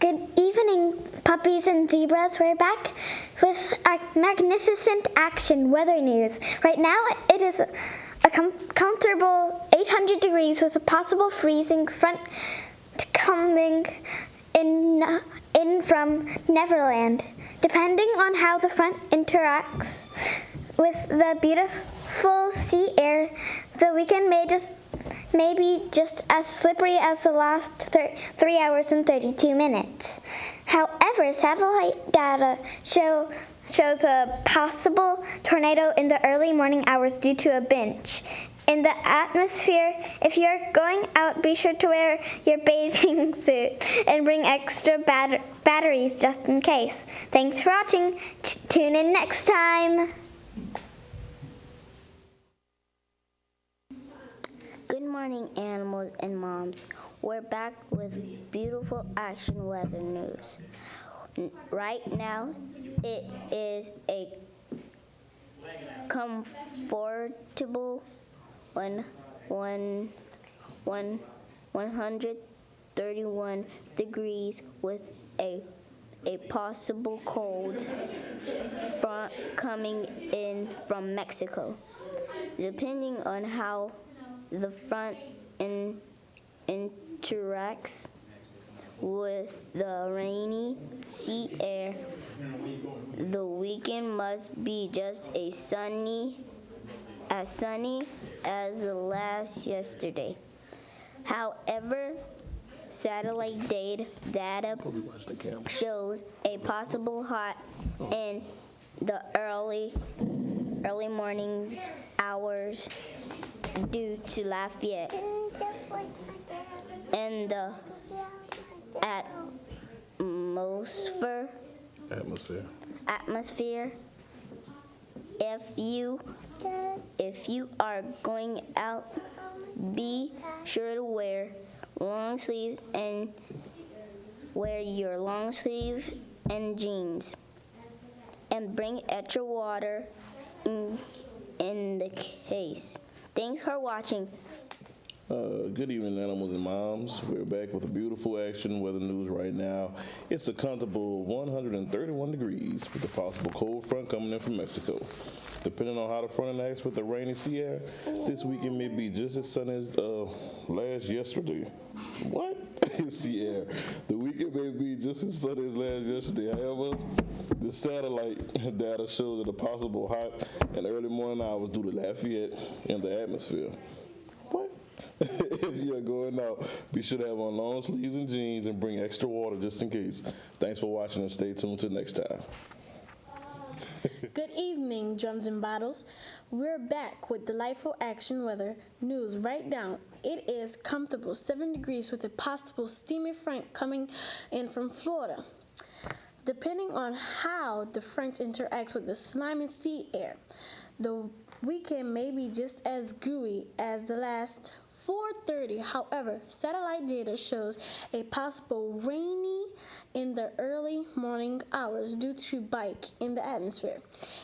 Good evening, puppies and zebras. We're back with a magnificent action weather news. Right now, it is a comfortable 800 degrees with a possible freezing front coming in from Neverland. Depending on how the front interacts with the beautiful sea air, the weekend may be just as slippery as the last 3 hours and 32 minutes. However, satellite data shows a possible tornado in the early morning hours due to a binge in the atmosphere. If you're going out, be sure to wear your bathing suit and bring extra batteries just in case. Thanks for watching. Tune in next time. Good morning, animals and moms. We're back with beautiful action weather news. Right now, it is a comfortable 131 degrees with a possible cold front coming in from Mexico. Depending on how the front interacts with the rainy sea air, the weekend must be just as sunny as the last yesterday. However, satellite data shows a possible hot in the early mornings hours due to Lafayette and the atmosphere. If you are going out, be sure to wear long sleeves and wear your long sleeves and jeans, and bring extra water in the case. Thanks for watching. Good evening, animals and moms. We're back with a beautiful action weather news right now. It's a comfortable 131 degrees with a possible cold front coming in from Mexico. Depending on how the front interacts with the rainy sea air, this weekend may be just as sunny as last yesterday. What? Sea air. The weekend may be just as sunny as last yesterday. However, the satellite data shows that a possible hot and early morning hours due to Lafayette and the atmosphere. What? If you're going out, be sure to have on long sleeves and jeans and bring extra water just in case. Thanks for watching and stay tuned till next time. Good evening, drums and bottles. We're back with delightful action weather news right now. It is comfortable 7 degrees with a possible steamy front coming in from Florida. Depending on how the front interacts with the slimy sea air, the weekend may be just as gooey as the last 4:30. However, satellite data shows a possible rainy in the early morning hours due to bike in the atmosphere.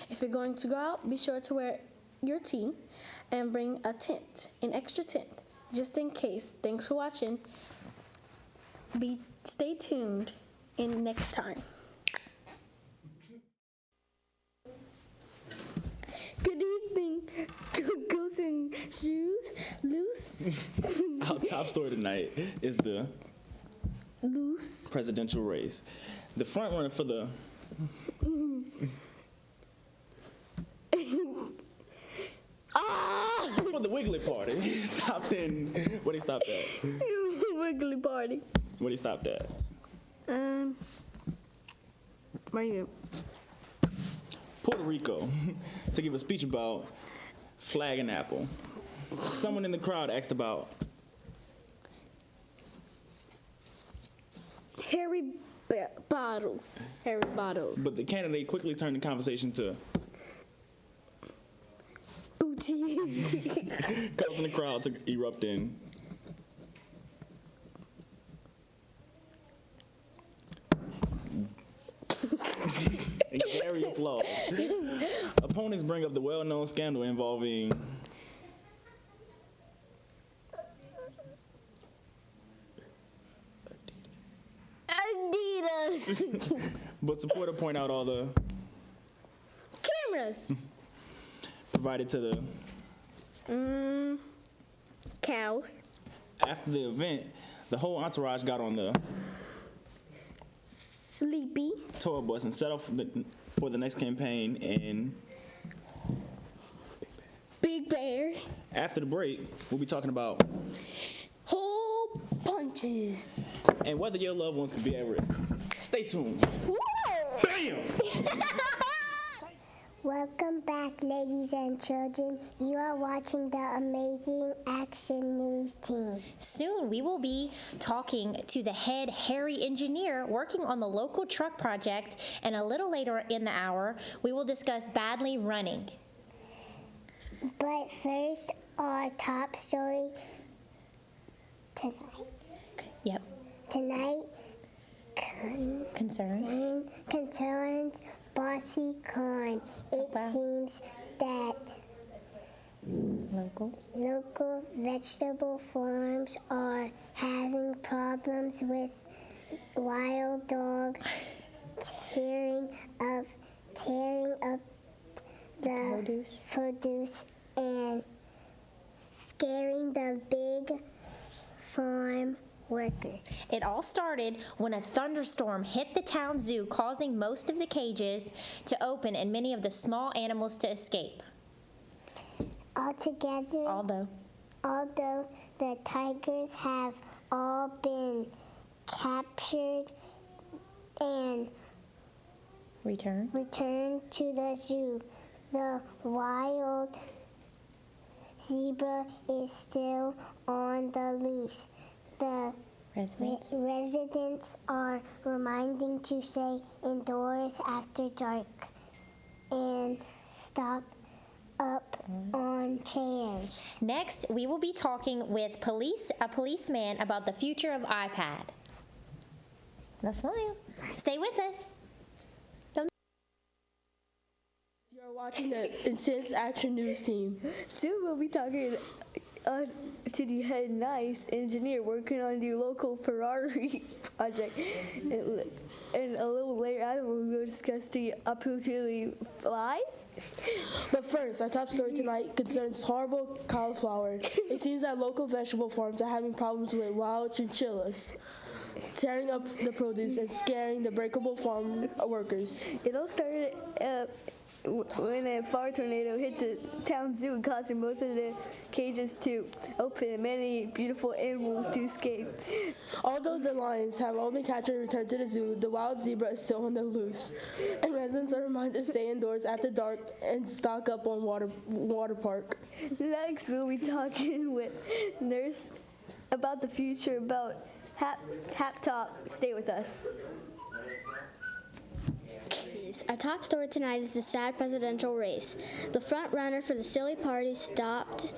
If you're going to go out, be sure to wear your tee and bring a tent, an extra tent, just in case. Thanks for watching. Stay tuned in next time. Good evening, Goose and Shoes, Loose. Our top story tonight is the Loose presidential race. The front runner for the for the Wiggly Party stopped in. Where they stopped at? Wiggly Party. Where they stopped at? Right here. Puerto Rico, to give a speech about Flag and Apple. Someone in the crowd asked about Harry Bottles. but the candidate quickly turned the conversation to Booty. causing the crowd to erupt in and Gary applause. Opponents bring up the well-known scandal involving Adidas. But supporter point out all the Cameras. provided to the Cows. after the event. The whole entourage got on the Sleepy. tour bus and set off for the next campaign. And Big Bear. after the break, we'll be talking about Hole punches. and whether your loved ones could be at risk. Stay tuned. Woo! Bam! Welcome back, ladies and children. You are watching the Amazing Action News team. Soon we will be talking to the head Harry engineer working on the local truck project, and a little later in the hour, we will discuss badly running. But first, our top story tonight. Yep. Tonight Concerns. concerns Bossy Corn. It Wow. seems that local vegetable farms are having problems with wild dog tearing up the produce and scaring the big farm workers. It all started when a thunderstorm hit the town zoo, causing most of the cages to open and many of the small animals to escape. Although the tigers have all been captured and returned to the zoo, the wild zebra is still on the loose. The residents are reminded to stay indoors after dark and stock up on chairs. Next, we will be talking with a policeman about the future of iPad. Now smile. Stay with us. You're watching the Intense Action News team. Soon we'll be talking to the head nice engineer working on the local Ferrari project. And a little later on, we will discuss the opportunity fly. But first, our top story tonight concerns horrible cauliflower. It seems that local vegetable farms are having problems with wild chinchillas, tearing up the produce and scaring the breakable farm workers. It all started when a fire tornado hit the town zoo, causing most of the cages to open and many beautiful animals to escape. Although the lions have all been captured and returned to the zoo, the wild zebra is still on the loose. And residents are reminded to stay indoors after dark and stock up on water park. Next, we'll be talking with nurse about the future, about Hap Top. Stay with us. Our top story tonight is the sad presidential race. The front runner for the silly party stopped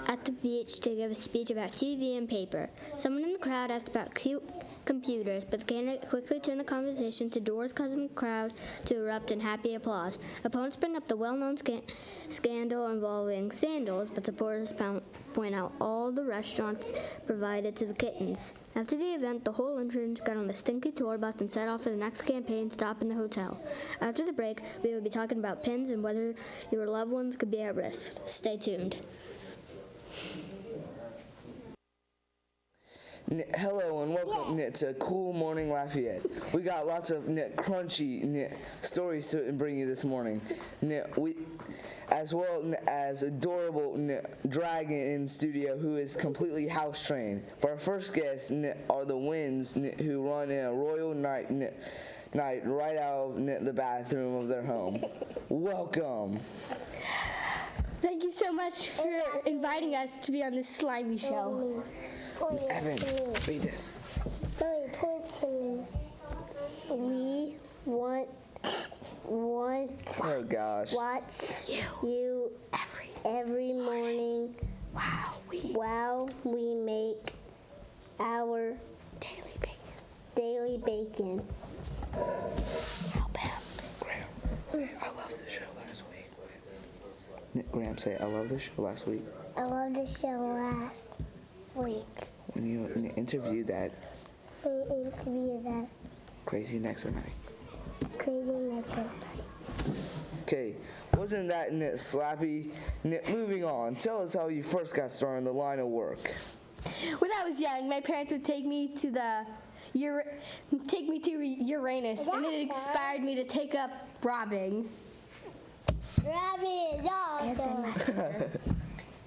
at the beach to give a speech about TV and paper. Someone in the crowd asked about cute computers, but the candidate quickly turned the conversation to doors, causing the crowd to erupt in happy applause. Opponents bring up the well-known scandal involving sandals, but supporters point out all the restaurants provided to the kittens. After the event, the whole entrance got on the stinky tour bus and set off for the next campaign stop in the hotel. After the break, we will be talking about pins and whether your loved ones could be at risk. Stay tuned. Hello and welcome to Cool Morning Lafayette. We got lots of crunchy stories to bring you this morning. We, as well as adorable dragon in studio who is completely house trained. But our first guests are the Winds who run in a royal night right out of the bathroom of their home. Welcome. Thank you so much for inviting us to be on this slimy show. Evan, read this. Point to me. We want Oh gosh. watch you every morning while we make our daily bacon. Graham, say I love the show last week. Graham, say I love the show last week. I love the show last week. When you interviewed that. We interviewed that. Crazy necks are nice. Crazy necks are Okay, wasn't that slappy? Moving on, tell us how you first got started in the line of work. When I was young, my parents would take me to Uranus, and it inspired me to take up robbing. Rabbit is awesome.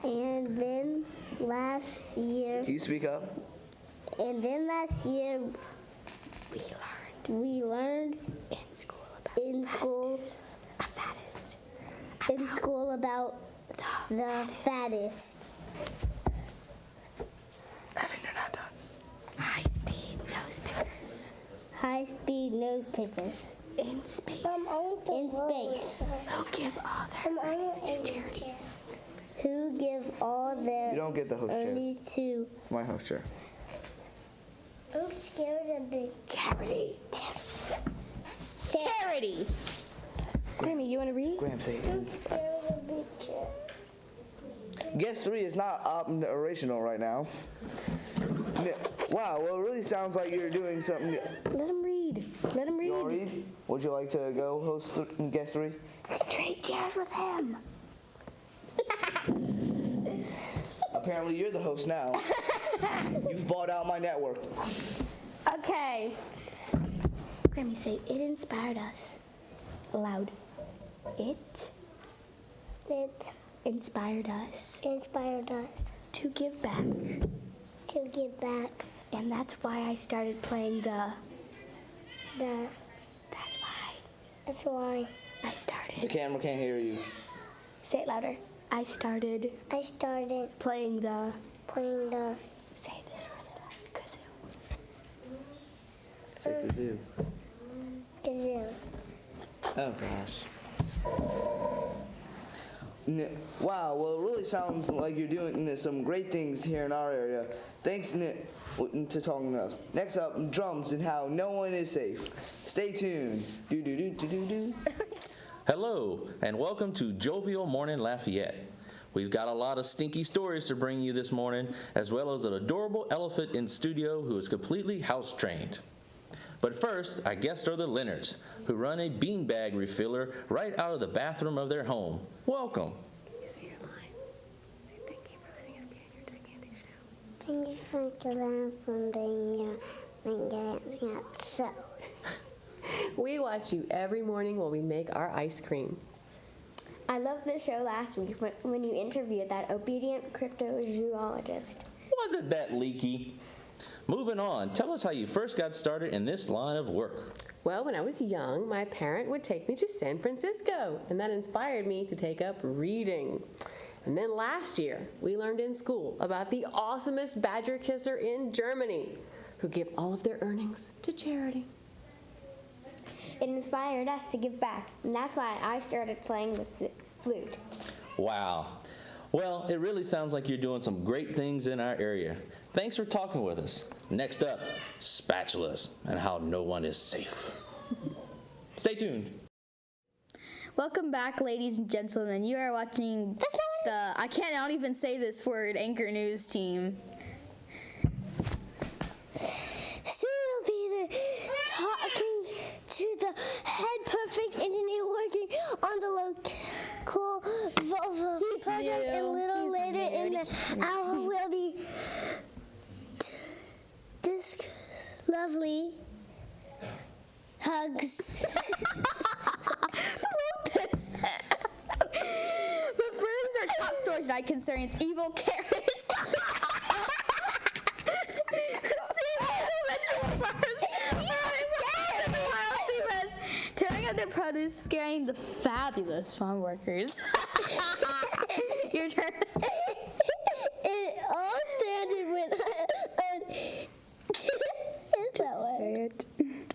And then last year. Can you speak up? And then last year, we learned in school about the fattest. Evan, you're not done. High-speed nose pickers. High-speed nose pickers. In space. In space. Who give all their earnings to charity. Who give all their You don't get the host chair. money to. It's my host chair. I'm scared of the Charity. Charity. Grammy, you want to read? Graham, say it. I'm scared of the chair. Guest 3 is not operational right now. Wow, well, it really sounds like you're doing something. Let him read. Let him read. You want to read? Would you like to go host guest 3? Trade chairs with him. Apparently, you're the host now. You've bought out my network. Okay. Grammy, say it inspired us. Loud. It inspired us to give back. And that's why I started playing That's why I started. The camera can't hear you. Say it louder. I started playing the. Say this really loud. Kazoo. Say kazoo. Kazoo. Oh, gosh. Wow, well, it really sounds like you're doing some great things here in our area. Thanks to talking to us. Next up, drums and how no one is safe. Stay tuned. Do-do-do-do-do-do. Hello, and welcome to Jovial Morning Lafayette. We've got a lot of stinky stories to bring you this morning, as well as an adorable elephant in studio who is completely house-trained. But first, our guests are the Leonards, who run a beanbag refiller right out of the bathroom of their home. Welcome. Say your line. Say thank you for letting us be on your gigantic show. Thank you for being your show. We watch you every morning while we make our ice cream. I loved the show last week when you interviewed that obedient cryptozoologist. Wasn't that leaky? Moving on, tell us how you first got started in this line of work. Well, when I was young, my parent would take me to San Francisco, and that inspired me to take up reading. And then last year, we learned in school about the awesomest badger kisser in Germany, who give all of their earnings to charity. It inspired us to give back, and that's why I started playing the flute. Wow. Well, it really sounds like you're doing some great things in our area. Thanks for talking with us. Next up, spatulas and how no one is safe. Stay tuned. Welcome back, ladies and gentlemen. You are watching I cannot even say this word, Anchor News Team. Soon we'll be there talking to the head perfect engineer working on the local Volvo project, and a little later in the hour we'll be discuss lovely hugs. Who wrote this? But first, our top story tonight concerns evil carrots. Tearing up their produce, scaring the fabulous farm workers. Your turn. It all started when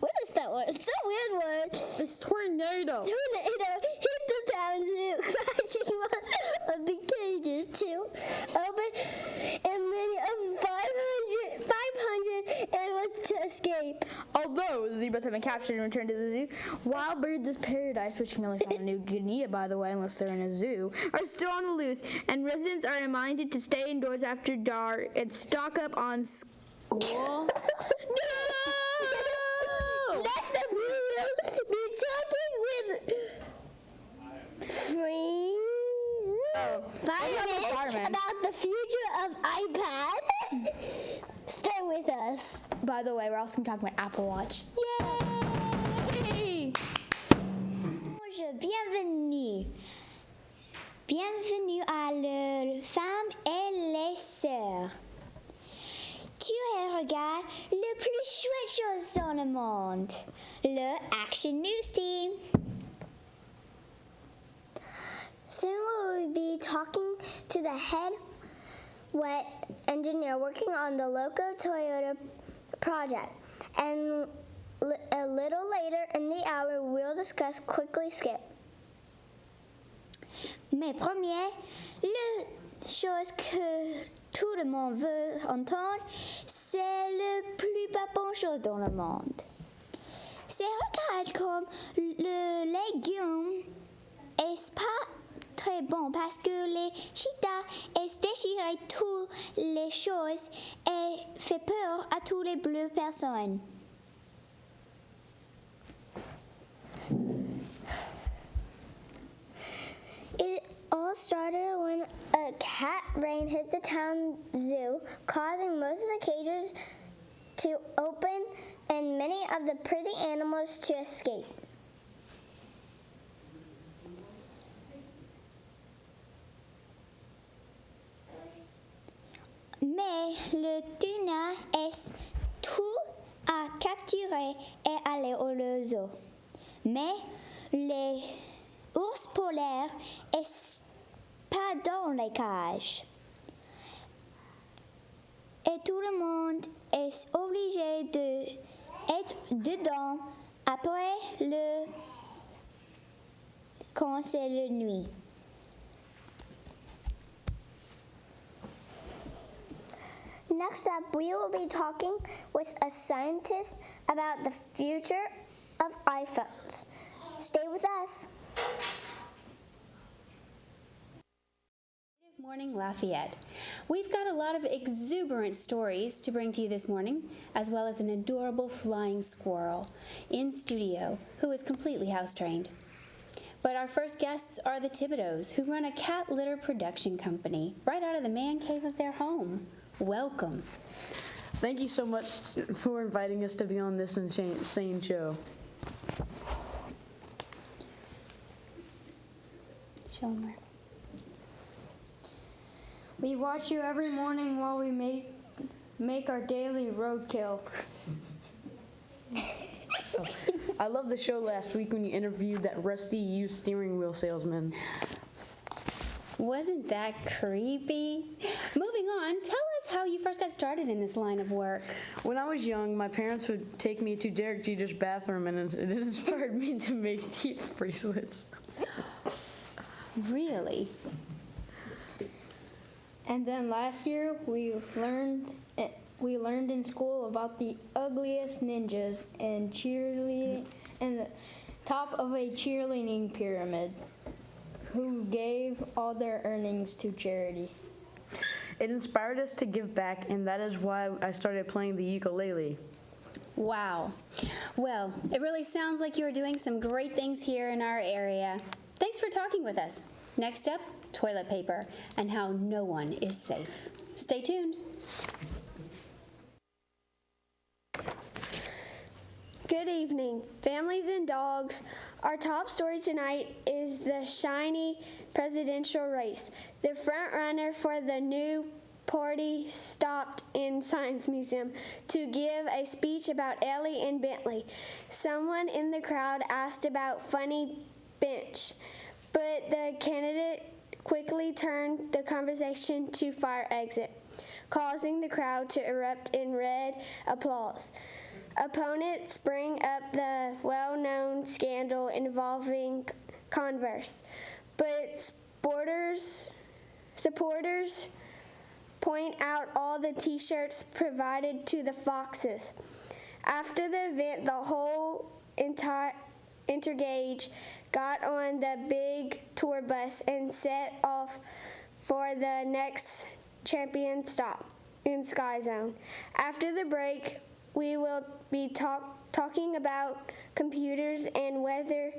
what is that word? It's a weird word. It's tornado. Tornado hit the town zoo, crashing one of the cages too open, and many of 500 and was to escape. Although zebras have been captured and returned to the zoo, wild birds of paradise, which can only found in New Guinea, by the way, unless they're in a zoo, are still on the loose, and residents are reminded to stay indoors after dark and stock up on school. That's the future of iPad? Stay with us. By the way, we're also going to talk about Apple Watch. Yay! Bonjour, bienvenue. Bienvenue à le Femmes et les Sœurs. Tu regardes le plus chouette chose dans le monde, le Action News Team. Soon we will be talking to the head wet engineer working on the local Toyota project. And a little later in the hour, we'll discuss Quickly Skip. Mais premier, la chose que tout le monde veut entendre, c'est le plus bon chose dans le monde. C'est regarde comme le légume est pas très bon parce que les cheetahs déchirent toutes les choses et fait peur à toutes les bleues personnes. It all started when a cat rain hit the town zoo, causing most of the cages to open and many of the pretty animals to escape. Mais le tuna est tout à capturer et aller au zoo. Mais les ours polaires est pas dans les cages. Et tout le monde est obligé d'être dedans après quand c'est la nuit. Next up, we will be talking with a scientist about the future of iPhones. Stay with us. Good morning, Lafayette. We've got a lot of exuberant stories to bring to you this morning, as well as an adorable flying squirrel in studio who is completely house-trained. But our first guests are the Thibodeaux, who run a cat litter production company right out of the man cave of their home. Welcome. Thank you so much for inviting us to be on this insane show. Show 'em her. We watch you every morning while we make our daily roadkill. I love the show last week when you interviewed that rusty used steering wheel salesman. Wasn't that creepy? Moving on, tell us how you first got started in this line of work. When I was young, my parents would take me to Derek Jeter's bathroom, and it inspired me to make teeth bracelets. Really? And then last year, we learned in school about the ugliest ninjas and cheerleading and the top of a cheerleading pyramid, who gave all their earnings to charity. It inspired us to give back, and that is why I started playing the ukulele. Wow. Well, it really sounds like you're doing some great things here in our area. Thanks for talking with us. Next up, toilet paper and how no one is safe. Stay tuned. Good evening, families and dogs. Our top story tonight is the shiny presidential race. The front runner for the new party stopped in Science Museum to give a speech about Ellie and Bentley. Someone in the crowd asked about Funny Bench, but the candidate quickly turned the conversation to fire exit, causing the crowd to erupt in red applause. Opponents bring up the well-known scandal involving Converse, but supporters point out all the T-shirts provided to the Foxes. After the event, the whole Intergage got on the big tour bus and set off for the next champion stop in Sky Zone. After the break, we will be talking about computers and whether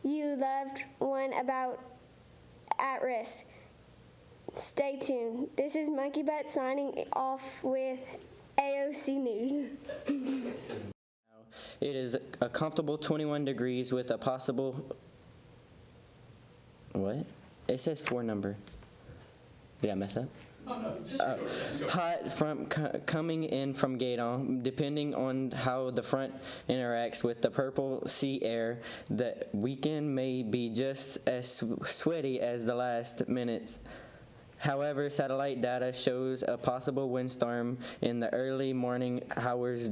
you loved one about at risk. Stay tuned. This is Monkey Butt signing off with AOC News. It is a comfortable 21 degrees with a possible, what? It says 4 number. Did I mess up? Oh, no, just Hot from coming in from Gaydon, depending on how the front interacts with the purple sea air. The weekend may be just as sweaty as the last minutes. However, satellite data shows a possible windstorm in the early morning hours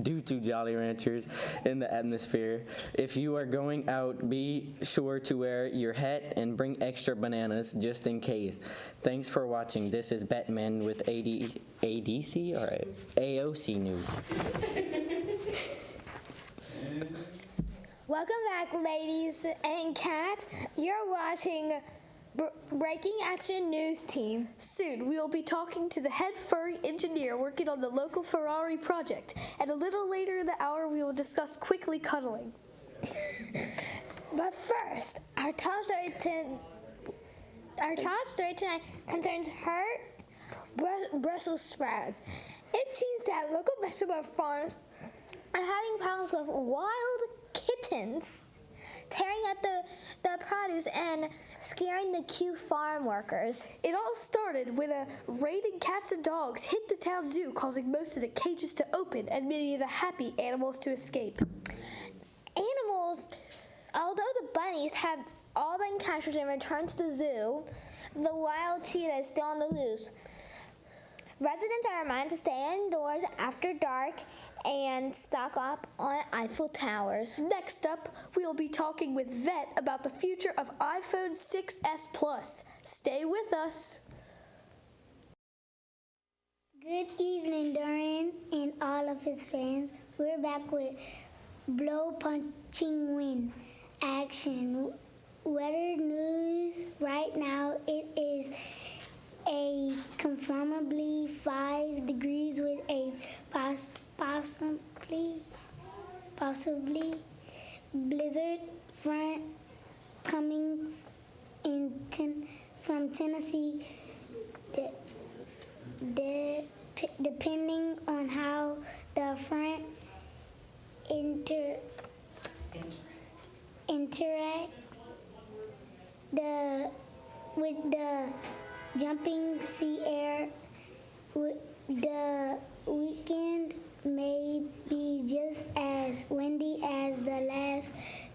due to Jolly Ranchers in the atmosphere. If you are going out, be sure to wear your hat and bring extra bananas just in case. Thanks for watching. This is Batman with ADC or AOC News. Welcome back, ladies and cats. You're watching Breaking Action News Team. Soon, we will be talking to the head furry engineer working on the local Ferrari project. And a little later in the hour, we will discuss quickly cuddling. But first, our top story tonight concerns hurt Brussels sprouts. It seems that local vegetable farms are having problems with wild kittens tearing at the produce and scaring the Q farm workers. It all started when a raid of cats and dogs hit the town zoo, causing most of the cages to open and many of the happy animals to escape. Animals, although the bunnies have all been captured and returned to the zoo, the wild cheetah is still on the loose. Residents are reminded to stay indoors after dark and stock up on Eiffel Towers. Next up, we will be talking with Vet about the future of iPhone 6s Plus. Stay with us. Good evening, Dorian and all of his fans. We're back with Blow Punching Wind action. Weather news right now, it is a conformably 5 degrees with a possibly blizzard front coming in from Tennessee. Depending on how the front interacts with the jumping sea air, the weekend may be just as windy as the last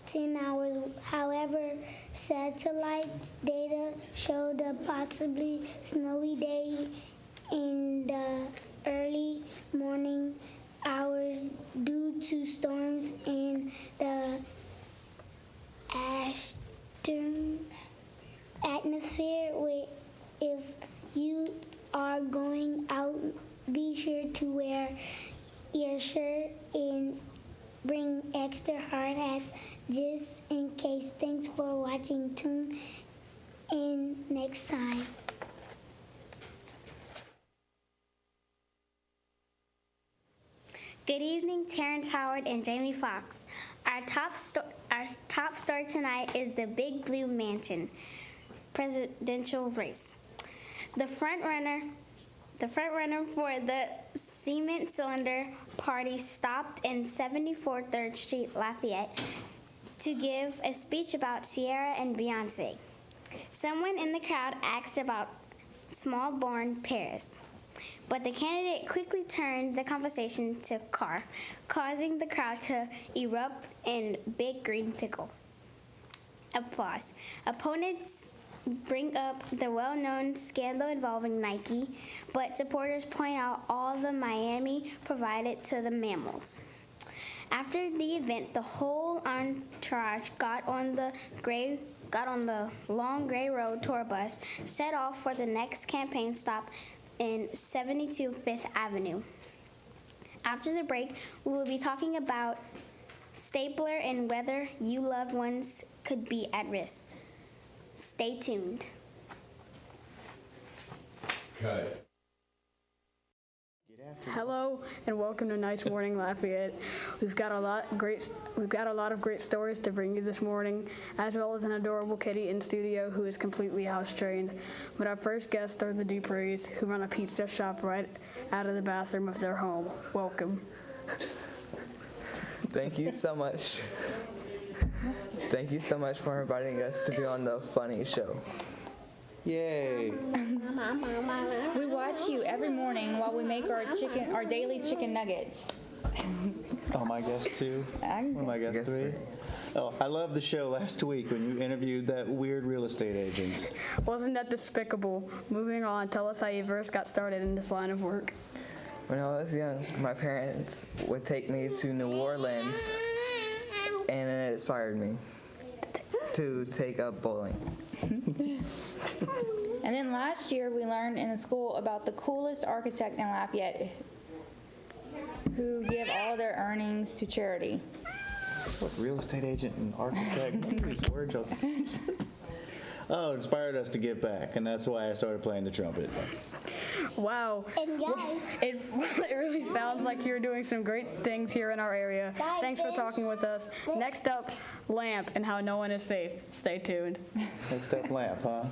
10 hours. However, satellite data showed a possibly snowy day in the early morning hours due to storms in the atmosphere. If you are going out, be sure to wear your shirt and bring extra hard hats just in case. Thanks for watching. Tune in next time. Good evening, Terrence Howard and Jamie Foxx. Our top story tonight is the Big Blue Mansion presidential race. The front runner for the Cement Cylinder Party stopped in 74 3rd Street, Lafayette, to give a speech about Sierra and Beyonce. Someone in the crowd asked about small-born Paris, but the candidate quickly turned the conversation to car, causing the crowd to erupt in Big Green Pickle. Applause. Opponents bring up the well-known scandal involving Nike, but supporters point out all the Miami provided to the mammals. After the event, the whole entourage got on the long gray road tour bus, set off for the next campaign stop in 72 Fifth Avenue. After the break, we will be talking about stapler and whether you loved ones could be at risk. Stay tuned. Cut. Get Hello and welcome to Nice Morning Lafayette. We've got a lot of great stories to bring you this morning, as well as an adorable kitty in studio who is completely house trained. But our first guests are the Duprees, who run a pizza shop right out of the bathroom of their home. Welcome. Thank you so much. Thank you so much for inviting us to be on the funny show. Yay. We watch you every morning while we make our daily chicken nuggets. Oh, my guest two? Or my guest three? Oh, I loved the show last week when you interviewed that weird real estate agent. Wasn't that despicable? Moving on, tell us how you first got started in this line of work. When I was young, my parents would take me to New Orleans, and it inspired me to take up bowling. And then last year we learned in the school about the coolest architect in Lafayette who give all their earnings to charity. What, real estate agent and architect? These words are... Oh, it inspired us to give back, and that's why I started playing the trumpet. Wow. And guys, it really sounds like you're doing some great things here in our area. Thanks for talking with us. Next up, Lamp and how no one is safe. Stay tuned. Next up, Lamp, huh?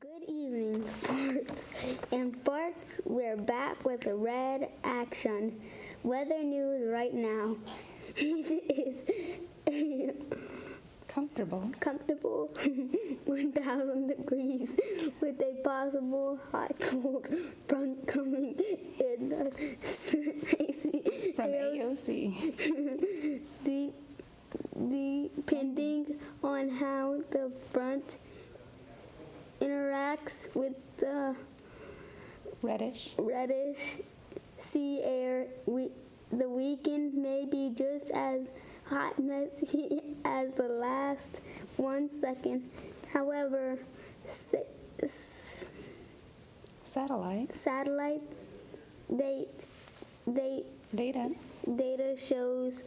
good evening, Farts and Farts. We're back with the red action. Weather news right now. It is comfortable 1,000 degrees with a possible hot cold front coming in the from AOC. Depending on how the front interacts with the reddish sea air, the weekend may be just as hot messy as the last 1 second. However, satellite data shows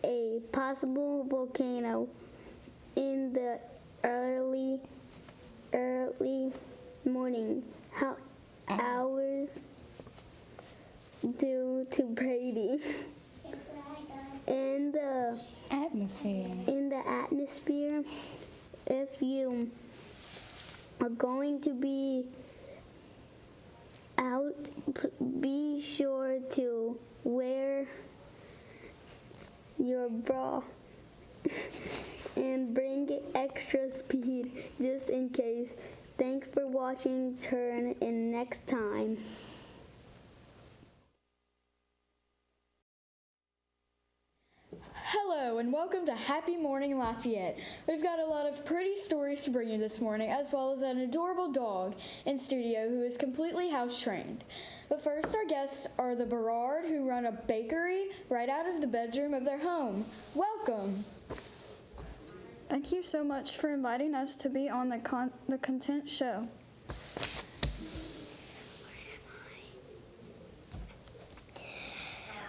a possible volcano in the early morning hours due to Brady. In the atmosphere, if you are going to be out, be sure to wear your bra and bring extra speed just in case. Thanks for watching. Turn in next time. Hello and welcome to Happy Morning Lafayette. We've got a lot of pretty stories to bring you this morning, as well as an adorable dog in studio who is completely house trained. But first, our guests are the Berard, who run a bakery right out of the bedroom of their home. Welcome. Thank you so much for inviting us to be on the Content Show.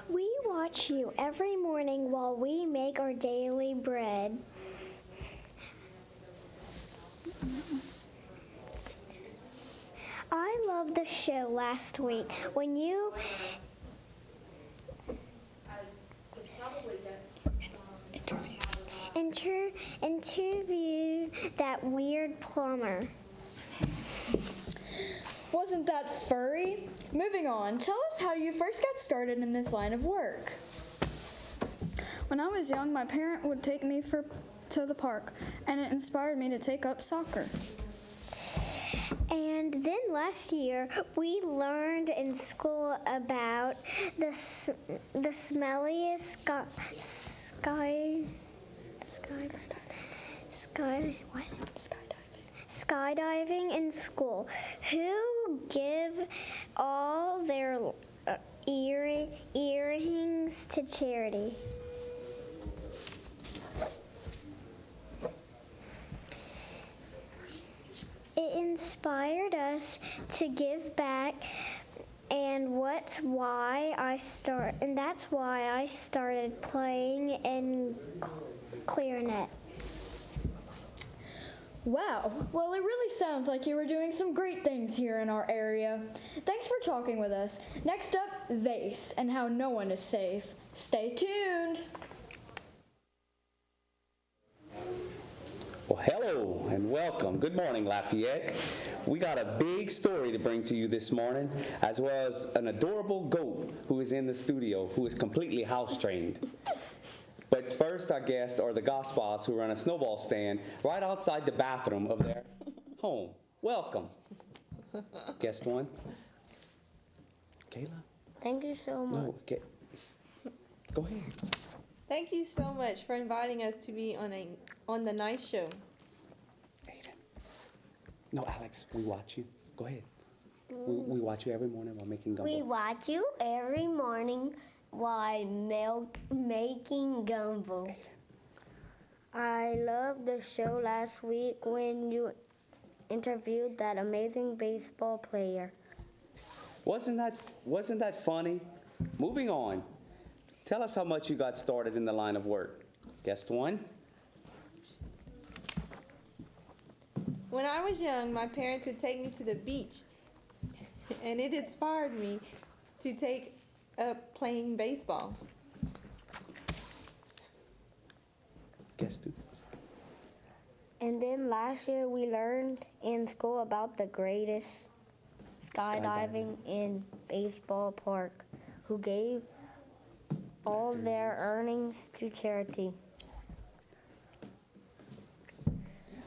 We watch you every morning while we make our daily bread. I loved the show last week when you interviewed that weird plumber. Wasn't that furry? Moving on, tell us how you first got started in this line of work. When I was young, my parent would take me to the park, and it inspired me to take up soccer. And then last year, we learned in school about the smelliest skydiving in school, who give all their earrings to charity. It inspired us to give back, and that's why I started playing in clarinet. Wow, well, it really sounds like you were doing some great things here in our area. Thanks for talking with us. Next up, Vase and how no one is safe. Stay tuned. Well, hello and welcome. Good morning, Lafayette. We got a big story to bring to you this morning, as well as an adorable goat who is in the studio, who is completely house trained. But first, our guests are the Gospels, who run a snowball stand right outside the bathroom of their home. Welcome. Guest one. Kayla? Thank you so much. No, go ahead. Thank you so much for inviting us to be on the nice show. No, Alex, we watch you. Go ahead. We watch you every morning while making gumbo. We watch you every morning while making gumbo. I loved the show last week when you interviewed that amazing baseball player. Wasn't that funny? Moving on. Tell us how much you got started in the line of work. Guest one. When I was young, my parents would take me to the beach, and it inspired me to take up playing baseball. Guest two. And then last year we learned in school about the greatest skydiving in baseball park, who gave all their earnings to charity.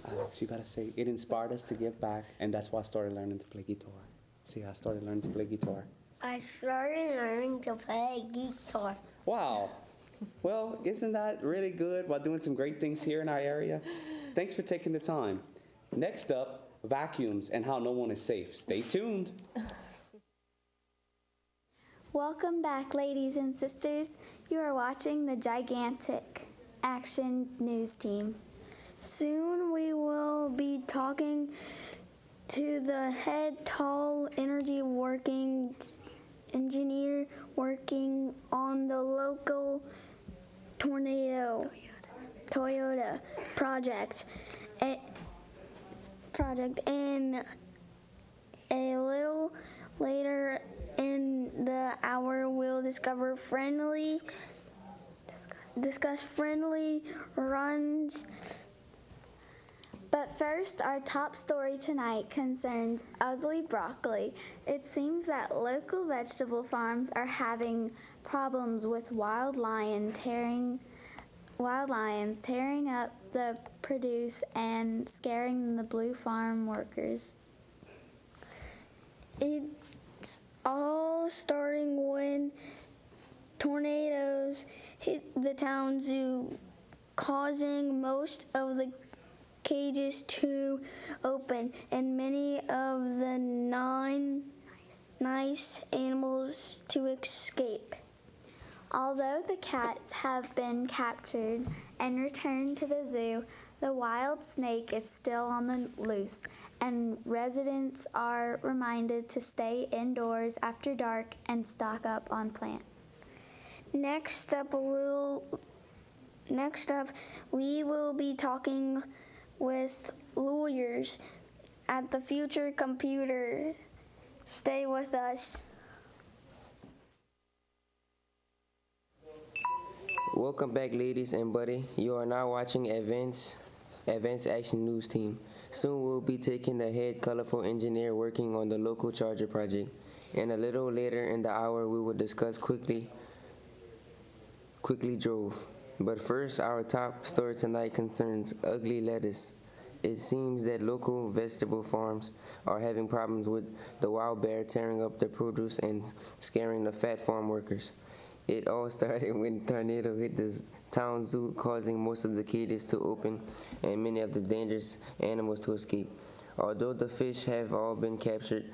Alex, you gotta say, it inspired us to give back, and that's why I started learning to play guitar. See, I started learning to play guitar. I started learning to play guitar. Wow. Well, isn't that really good while doing some great things here in our area? Thanks for taking the time. Next up, vacuums and how no one is safe. Stay tuned. Welcome back, ladies and sisters. You are watching the gigantic Action News Team. Soon we will be talking to the head tall energy working engineer working on the local Toyota project. And a little later in the hour we'll discuss friendly runs. But first, our top story tonight concerns ugly broccoli. It seems that local vegetable farms are having problems with wild lions tearing up the produce and scaring the blue farm workers. It's all starting when tornadoes hit the town zoo, causing most of the cages to open and many of the nice animals to escape. Although the cats have been captured and returned to the zoo, the wild snake is still on the loose, and residents are reminded to stay indoors after dark and stock up on plants. Next up, we will be talking with lawyers at the Future Computer. Stay with us. Welcome back, ladies and buddy. You are now watching Advanced Action News Team. Soon we'll be taking the head colorful engineer working on the local charger project. And a little later in the hour, we will discuss quickly drove. But first, our top story tonight concerns ugly lettuce. It seems that local vegetable farms are having problems with the wild bear tearing up the produce and scaring the fat farm workers. It all started when a tornado hit the town zoo, causing most of the cages to open and many of the dangerous animals to escape. Although the fish have all been captured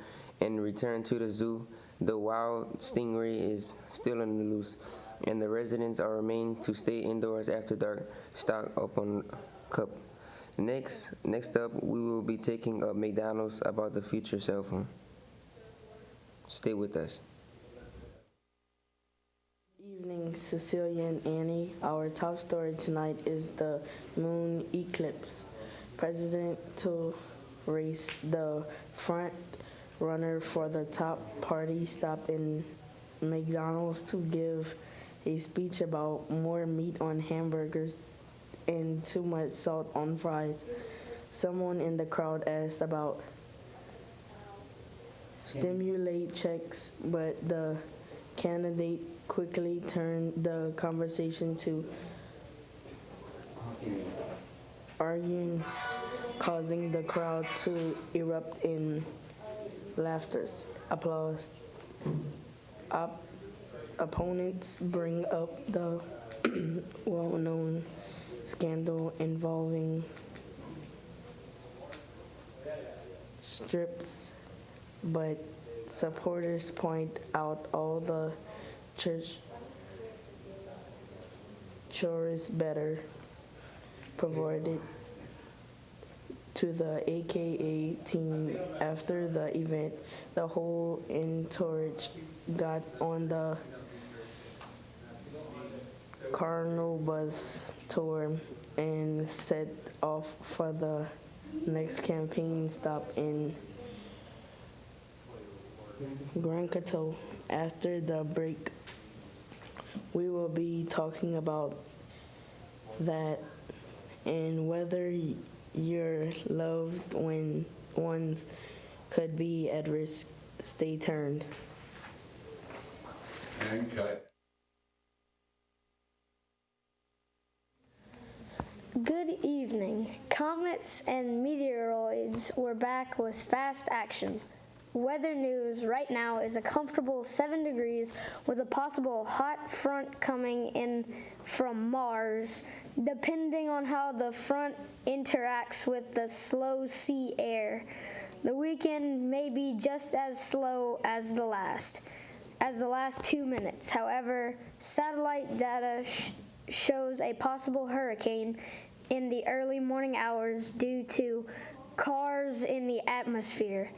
and returned to the zoo, the wild stingray is still on the loose, and the residents are remain to stay indoors after dark, stock up on cup. Next up, we will be taking up McDonald's about the future cell phone. Stay with us. Evening, Cecilia and Annie. Our top story tonight is the moon eclipse. presidential race, the front runner for the top party stopped in McDonald's to give a speech about more meat on hamburgers and too much salt on fries. Someone in the crowd asked about stimulate checks, but the candidate quickly turned the conversation to arguing, causing the crowd to erupt in laughter. Applause. Opponents bring up the well-known scandal involving strips, but supporters point out all the chores better provided to the AKA team. After the event, the whole entourage got on the Carnival bus tour and set off for the next campaign stop in Grand Coteau. After the break, we will be talking about that and whether your loved ones could be at risk. Stay tuned. And cut. Good evening. Comets and meteoroids were back with fast action. Weather news right now is a comfortable 7 degrees with a possible hot front coming in from Mars, depending on how the front interacts with the slow sea air. The weekend may be just as slow as the last 2 minutes. However, satellite data shows a possible hurricane in the early morning hours due to cars in the atmosphere.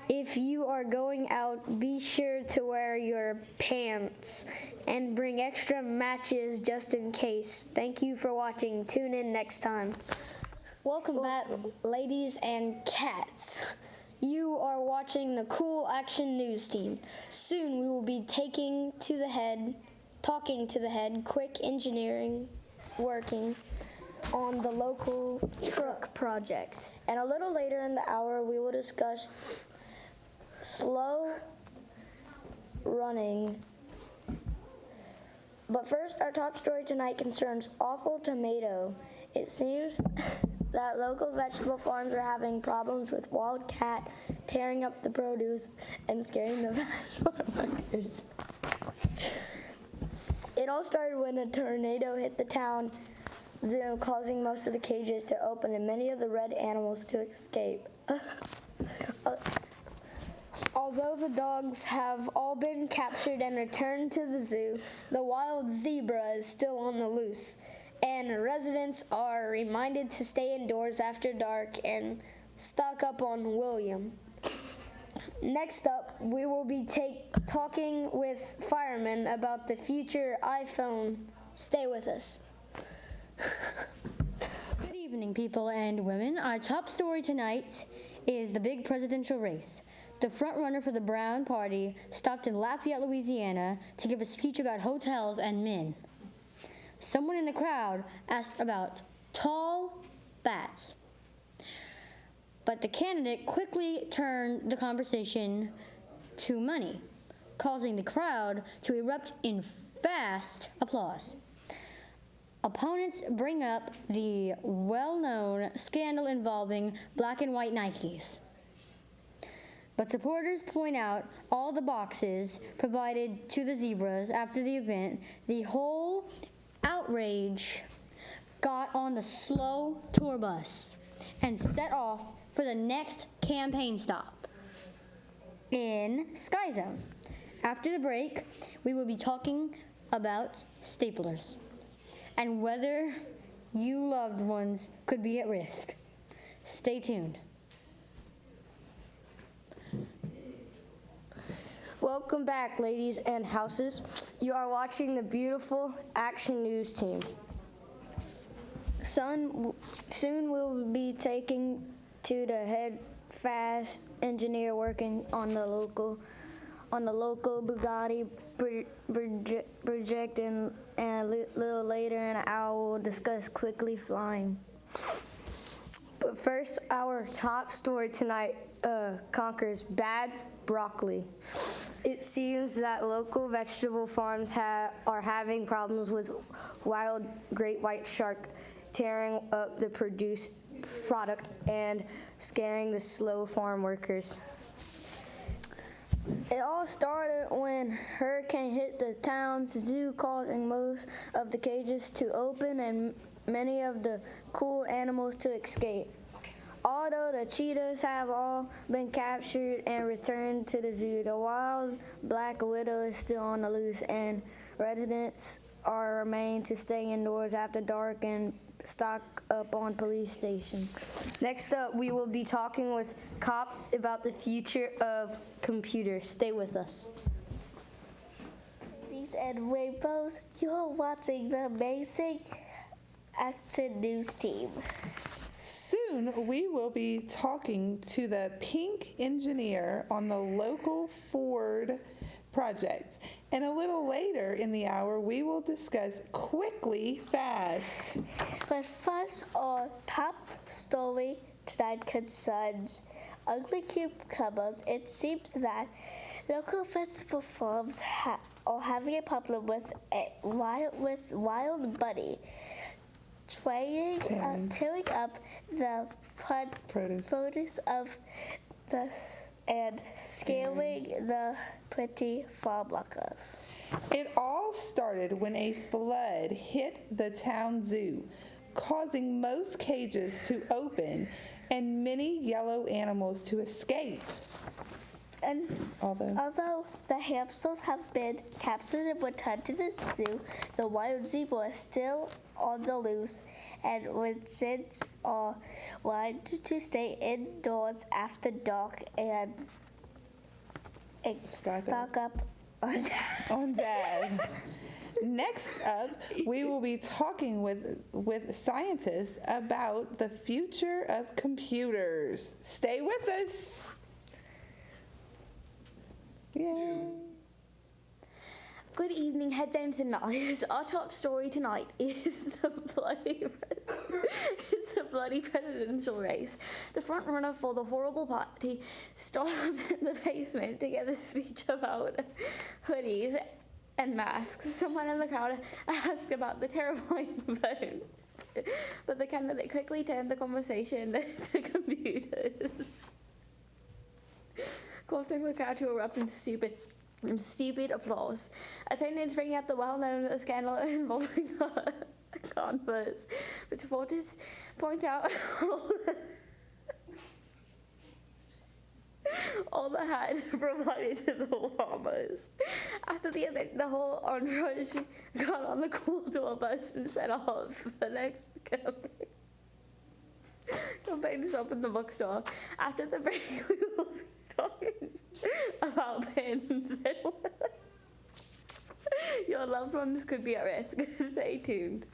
If you are going out, be sure to wear your pants and bring extra matches just in case. Thank you for watching. Tune in next time. Welcome back, ladies and cats. You are watching the Cool Action News Team. Soon we will be talking to the head, Quick Engineering, working on the local truck project. And a little later in the hour, we will discuss slow running. But first, our top story tonight concerns awful tomato. It seems that local vegetable farms are having problems with wildcat tearing up the produce and scaring the vegetable workers. It all started when a tornado hit the town zoo, causing most of the cages to open and many of the red animals to escape. Although the dogs have all been captured and returned to the zoo, the wild zebra is still on the loose, and residents are reminded to stay indoors after dark and stock up on William. Next up, we will be talking with firemen about the future iPhone. Stay with us. Good evening, people and women. Our top story tonight is the big presidential race. The front runner for the Brown Party stopped in Lafayette, Louisiana to give a speech about hotels and men. Someone in the crowd asked about tall bats, but the candidate quickly turned the conversation to money, causing the crowd to erupt in fast applause. Opponents bring up the well-known scandal involving black and white Nikes. But supporters point out all the boxes provided to the zebras after the event. The whole outrage got on the slow tour bus and set off for the next campaign stop in Sky Zone. After the break, we will be talking about staplers and whether you loved ones could be at risk. Stay tuned. Welcome back, ladies and houses. You are watching the beautiful Action News Team. Soon we'll be taking to the head fast engineer working on the local Bugatti project, and a little later in an hour we'll discuss quickly flying. But first, our top story tonight conquers bad broccoli. It seems that local vegetable farms are having problems with wild great white shark tearing up the produced product and scaring the slow farm workers. It all started when hurricane hit the town's zoo, causing most of the cages to open and many of the cool animals to escape. Although the cheetahs have all been captured and returned to the zoo, the wild black widow is still on the loose, and residents are remain to stay indoors after dark and stock up on police stations. Next up, we will be talking with Cop about the future of computers. Stay with us. Ladies and rainbows, you're watching the amazing Action News team. Soon we will be talking to the pink engineer on the local Ford project. And a little later in the hour, we will discuss quickly fast. But first, our top story tonight concerns ugly cucumbers. It seems that local vegetable farms are having a problem with wild bunny tearing up the produce of the and scaring the pretty farm workers. It all started when a flood hit the town zoo, causing most cages to open and many yellow animals to escape. And although the hamsters have been captured and returned to the zoo, the wild zebra is still on the loose, and residents are wanted to stay indoors after dark and stock up on that. Next up, we will be talking with scientists about the future of computers. Stay with us. Yay. Good evening, headphones and knives. Our top story tonight is the bloody presidential race. The front runner for the horrible party stopped in the basement to give a speech about hoodies and masks. Someone in the crowd asked about the terrifying vote, but the candidate quickly turned the conversation to computers, causing the crowd to erupt in stupid applause. Opinions bringing up the well-known scandal involving Converse, which reporters point out all the hats provided to the farmers. After the event, the whole entourage got on the cool tour bus and set off for the next campaign stop in the bookstore. After the break, we will be talking about pins and your loved ones could be at risk. Stay tuned.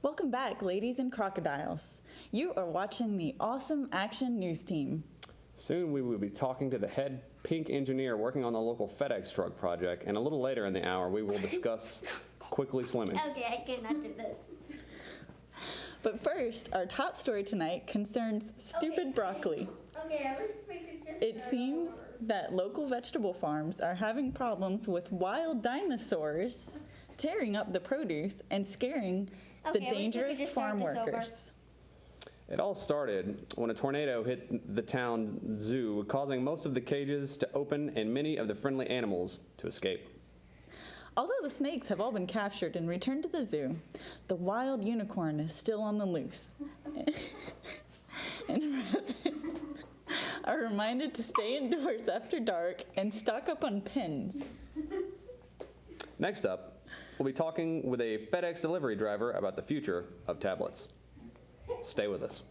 Welcome back, ladies and crocodiles. You are watching the awesome Action News team. Soon we will be talking to the head pink engineer working on the local FedEx truck project, and a little later in the hour we will discuss quickly swimming. Okay, I cannot do this. But first, our top story tonight concerns stupid broccoli. Okay, I wish we could just. It seems that local vegetable farms are having problems with wild dinosaurs tearing up the produce and scaring the dangerous farm workers. It all started when a tornado hit the town zoo, causing most of the cages to open and many of the friendly animals to escape. Although the snakes have all been captured and returned to the zoo, the wild unicorn is still on the loose. And residents are reminded to stay indoors after dark and stock up on pins. Next up, we'll be talking with a FedEx delivery driver about the future of tablets. Stay with us.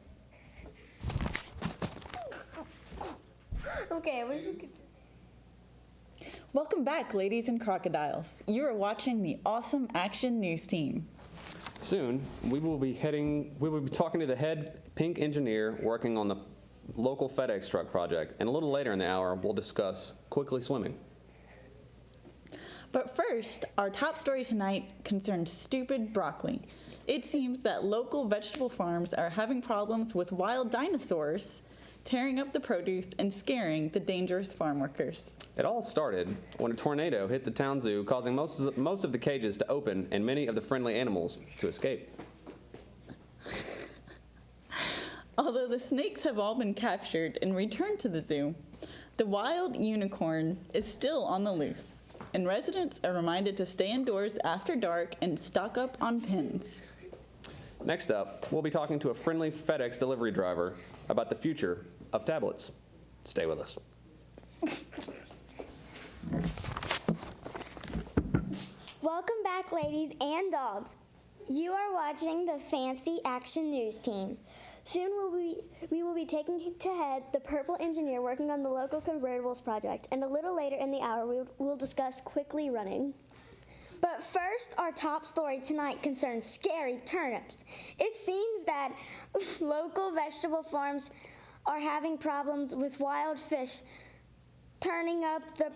Okay, I wish we could. Welcome back, ladies and crocodiles. You are watching the Awesome Action News Team. Soon, we will be talking to the head pink engineer working on the local FedEx truck project, and a little later in the hour, we'll discuss quickly swimming. But first, our top story tonight concerns stupid broccoli. It seems that local vegetable farms are having problems with wild dinosaurs tearing up the produce and scaring the dangerous farm workers. It all started when a tornado hit the town zoo, causing most of the cages to open and many of the friendly animals to escape. Although the snakes have all been captured and returned to the zoo, the wild unicorn is still on the loose, and residents are reminded to stay indoors after dark and stock up on pins. Next up, we'll be talking to a friendly FedEx delivery driver about the future of tablets. Stay with us. Welcome back, ladies and dogs. You are watching the Fancy Action News Team. Soon we will be taking to head the purple engineer working on the local convertibles project, and a little later in the hour we will discuss quickly running. But first, our top story tonight concerns scary turnips. It seems that local vegetable farms are having problems with wild fish turning up the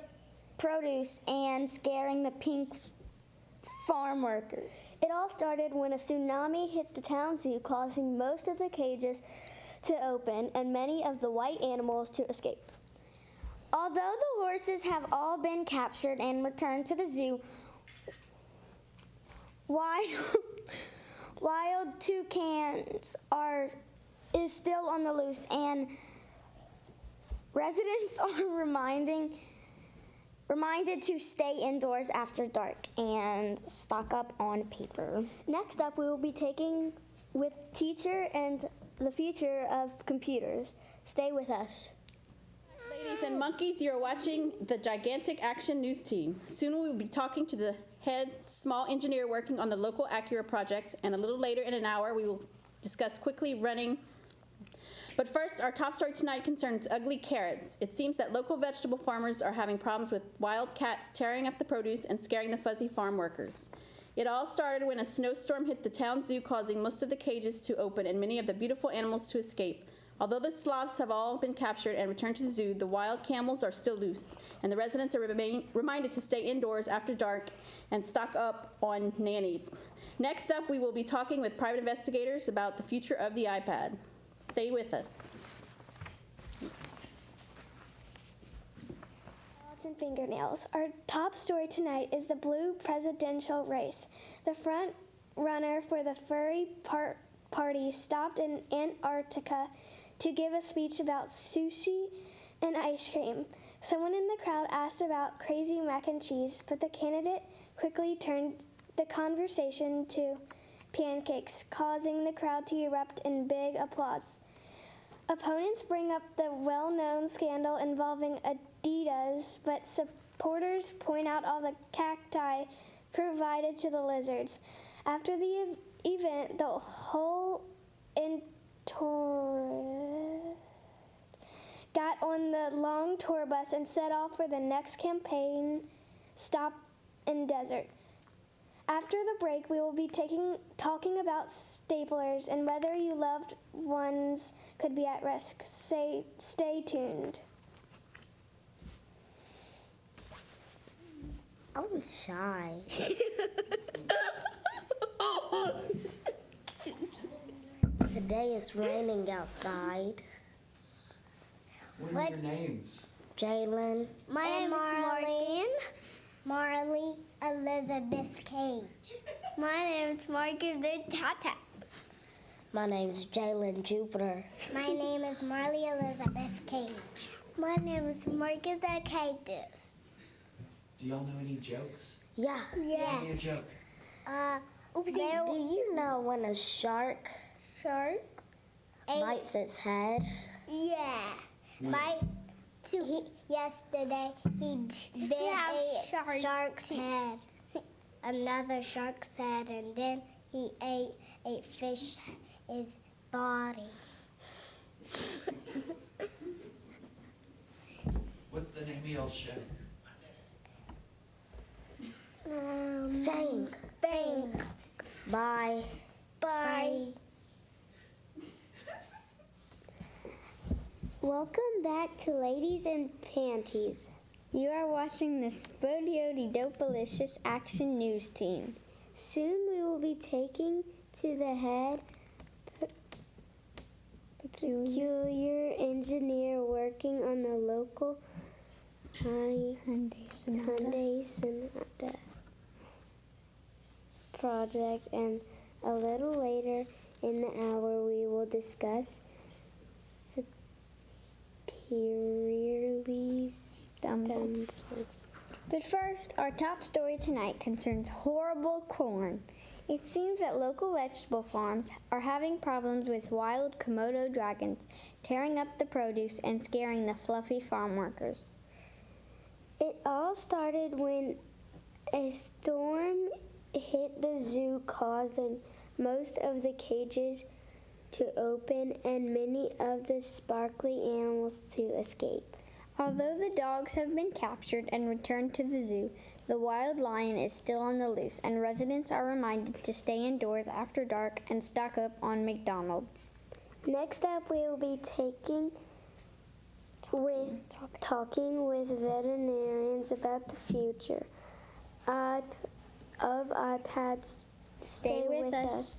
produce and scaring the pink farm workers. It all started when a tsunami hit the town zoo, causing most of the cages to open and many of the white animals to escape. Although the horses have all been captured and returned to the zoo, wild toucans is still on the loose, and residents are reminded to stay indoors after dark and stock up on paper. Next up, we will be taking with teacher and the future of computers. Stay with us. Ladies and monkeys, you're watching the Gigantic Action News Team. Soon we will be talking to the head small engineer working on the local Acura project, and a little later in an hour we will discuss quickly running. But first, our top story tonight concerns ugly carrots. It seems that local vegetable farmers are having problems with wild cats tearing up the produce and scaring the fuzzy farm workers. It all started when a snowstorm hit the town zoo, causing most of the cages to open and many of the beautiful animals to escape. Although the sloths have all been captured and returned to the zoo, the wild camels are still loose, and the residents are reminded to stay indoors after dark and stock up on nannies. Next up, we will be talking with private investigators about the future of the iPad. Stay with us. And fingernails. Our top story tonight is the blue presidential race. The front runner for the furry party stopped in Antarctica to give a speech about sushi and ice cream. Someone in the crowd asked about crazy mac and cheese, but the candidate quickly turned the conversation to pancakes, causing the crowd to erupt in big applause. Opponents bring up the well-known scandal involving Adidas, but supporters point out all the cacti provided to the lizards. After the event, the whole entourage got on the long tour bus and set off for the next campaign stop in desert. After the break, we will be talking about staplers and whether your loved ones could be at risk. Stay tuned. I was shy. Today it's raining outside. What are your names? Jalen. My name is Marley Elizabeth Cage. My name is Marcus Tata. My name is Jalen Jupiter. My name is Marley Elizabeth Cage. My name is Marcus Cactus. Do y'all know any jokes? Yeah. Tell me a joke. Do you know when a shark bites its head? Yeah. When? Yesterday, he bit a shark's head. Another shark's head, and then he ate a fish's body. What's the name of y'all's show? Thank. Bye. Bye. Welcome back to Ladies in Panties. You are watching the Spodioidopalicious Action News Team. Soon we will be taking to the head peculiar engineer working on the local Hyundai Sonata project, and a little later in the hour we will discuss superiorly stumbled. But first, our top story tonight concerns horrible corn. It seems that local vegetable farms are having problems with wild Komodo dragons tearing up the produce and scaring the fluffy farm workers. It all started when a storm hit the zoo, causing most of the cages to open and many of the sparkly animals to escape. Although the dogs have been captured and returned to the zoo, the wild lion is still on the loose, and residents are reminded to stay indoors after dark and stock up on McDonald's. Next up, we will be talking with veterinarians about the future of iPads. Stay with us.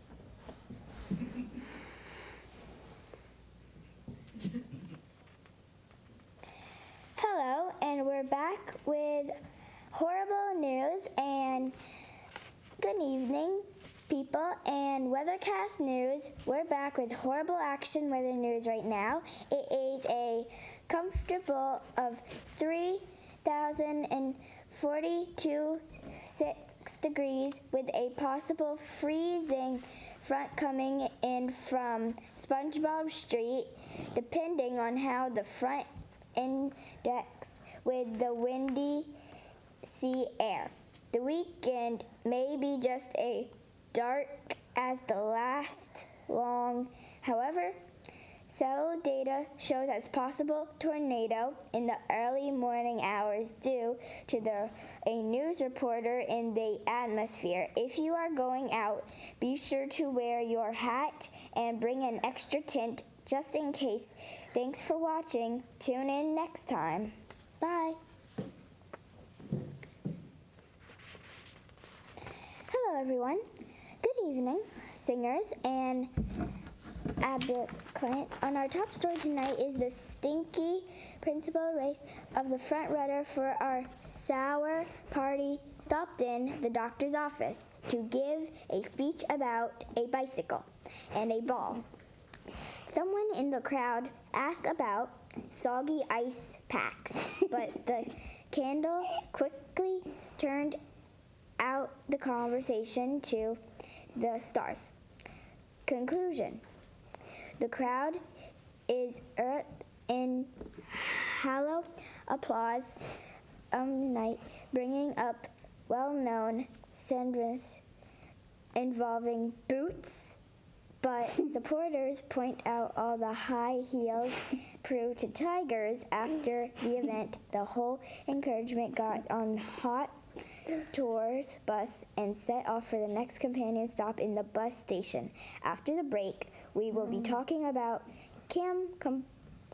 Hello, and we're back with horrible news and good evening, people, and Weathercast News. We're back with horrible action weather news right now. It is a comfortable of 3,042 degrees with a possible freezing front coming in from SpongeBob Street, depending on how the front index with the windy sea air. The weekend may be just as dark as the last long. However, satellite data shows a possible tornado in the early morning hours due to a news reporter in the atmosphere. If you are going out, be sure to wear your hat and bring an extra tent just in case. Thanks for watching. Tune in next time. Bye. Hello, everyone. Good evening, singers and applicants. On our top story tonight is the stinky principal race of the front runner for our sour party stopped in the doctor's office to give a speech about a bicycle and a ball. Someone in the crowd asked about soggy ice packs, but the candle quickly turned out the conversation to the stars. Conclusion. The crowd is earthed in hollow applause night, bringing up well-known sentences involving boots, but supporters point out all the high heels proved to tigers after the event. The whole encouragement got on hot tours bus and set off for the next companion stop in the bus station. After the break, we will be talking about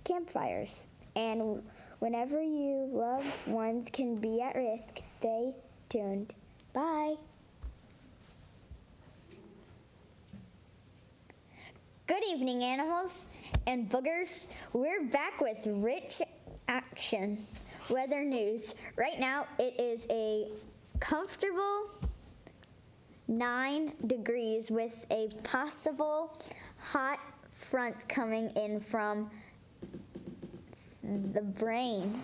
campfires and whenever you loved ones can be at risk. Stay tuned. Bye. Good evening, animals and boogers. We're back with rich action weather news. Right now, it is a comfortable 9 degrees with a possible hot front coming in from the brain.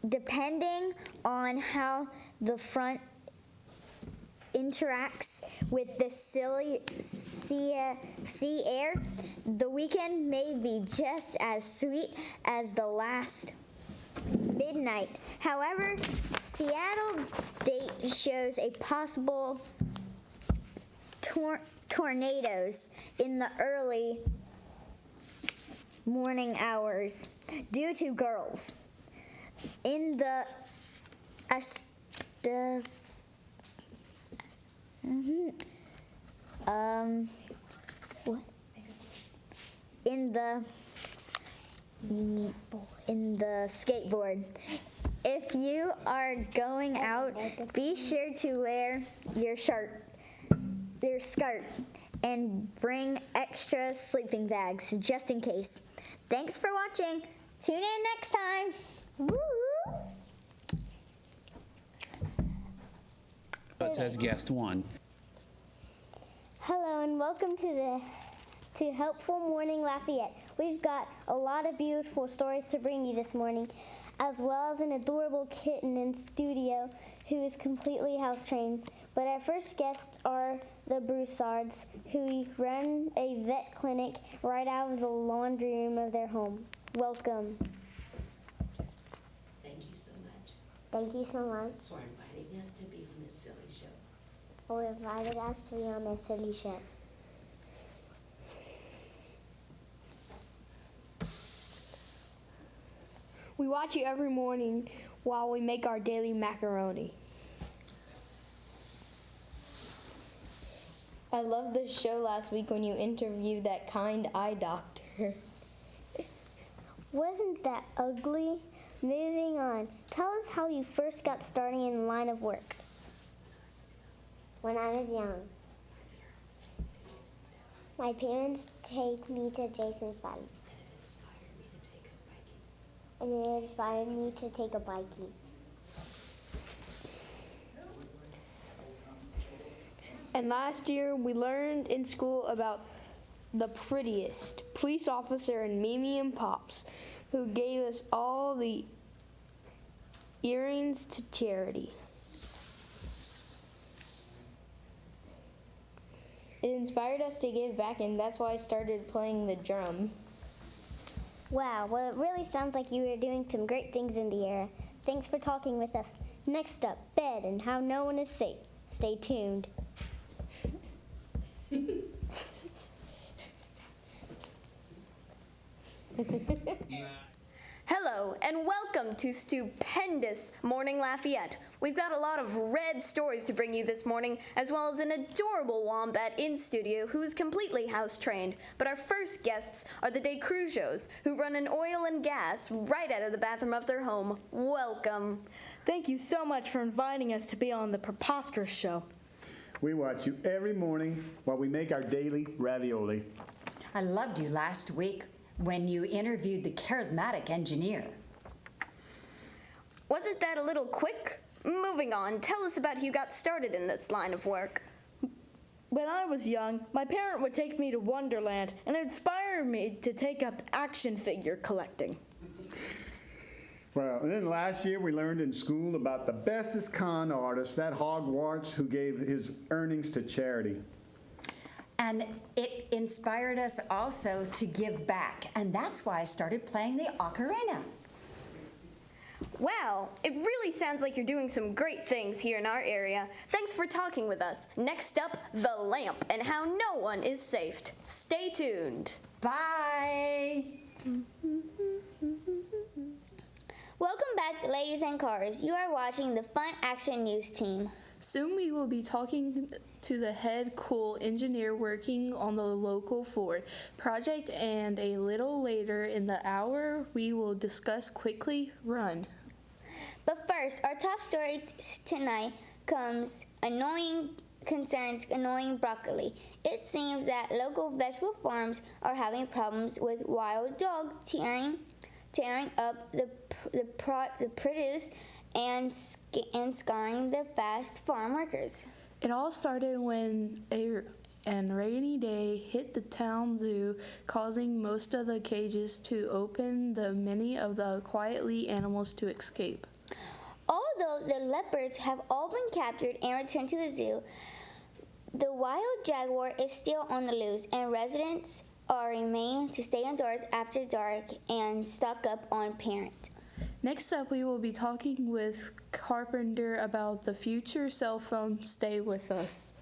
Depending on how the front interacts with the sea air, the weekend may be just as sweet as the last midnight. However, Seattle date shows a possible tornadoes in the early morning hours due to girls. In the What? In the skateboard. If you are going out, be sure to wear your skirt, and bring extra sleeping bags just in case. Thanks for watching. Tune in next time. Woo! It says guest one. Hello and welcome to Helpful Morning Lafayette. We've got a lot of beautiful stories to bring you this morning, as well as an adorable kitten in studio who is completely house trained. But our first guests are the Broussards, who run a vet clinic right out of the laundry room of their home. Welcome. Thank you so much. Thank you so much For inviting us to be on this silly show. for inviting us to be on this silly show. We watch you every morning while we make our daily macaroni. I loved the show last week when you interviewed that kind eye doctor. Wasn't that ugly? Moving on. Tell us how you first got started in the line of work. When I was young, my parents take me to Jason's side. And it inspired me to take a biking. And last year we learned in school about the prettiest police officer in Mimi and Pops, who gave us all the earrings to charity. It inspired us to give back, and that's why I started playing the drum. Wow, well, it really sounds like you are doing some great things in the area. Thanks for talking with us. Next up, bed and how no one is safe. Stay tuned. Hello, and welcome to Stupendous Morning Lafayette. We've got a lot of red stories to bring you this morning, as well as an adorable wombat in studio who is completely house-trained. But our first guests are the De Cruzos, who run an oil and gas right out of the bathroom of their home. Welcome. Thank you so much for inviting us to be on the Preposterous Show. We watch you every morning while we make our daily ravioli. I loved you last week when you interviewed the charismatic engineer. Wasn't that a little quick? Moving on, tell us about how you got started in this line of work. When I was young, my parent would take me to Wonderland and it inspired me to take up action figure collecting. Well, and then last year we learned in school about the bestest con artist, that Hogwarts who gave his earnings to charity. And it inspired us also to give back, and that's why I started playing the ocarina. Wow, it really sounds like you're doing some great things here in our area. Thanks for talking with us. Next up, the lamp and how no one is safe. Stay tuned. Bye. Welcome back, ladies and cars. You are watching the Fun Action News Team. Soon we will be talking to the head cool engineer working on the local Ford project, and a little later in the hour we will discuss Quickly Run. But first, our top story tonight comes annoying broccoli. It seems that local vegetable farms are having problems with wild dog tearing up the produce and scaring the fast farm workers. It all started when a rainy day hit the town zoo, causing most of the cages to open, many of the quietly animals to escape. Although the leopards have all been captured and returned to the zoo, the wild jaguar is still on the loose, and residents are remain to stay indoors after dark and stock up on parent. Next up, we will be talking with Carpenter about the future cell phone. Stay with us.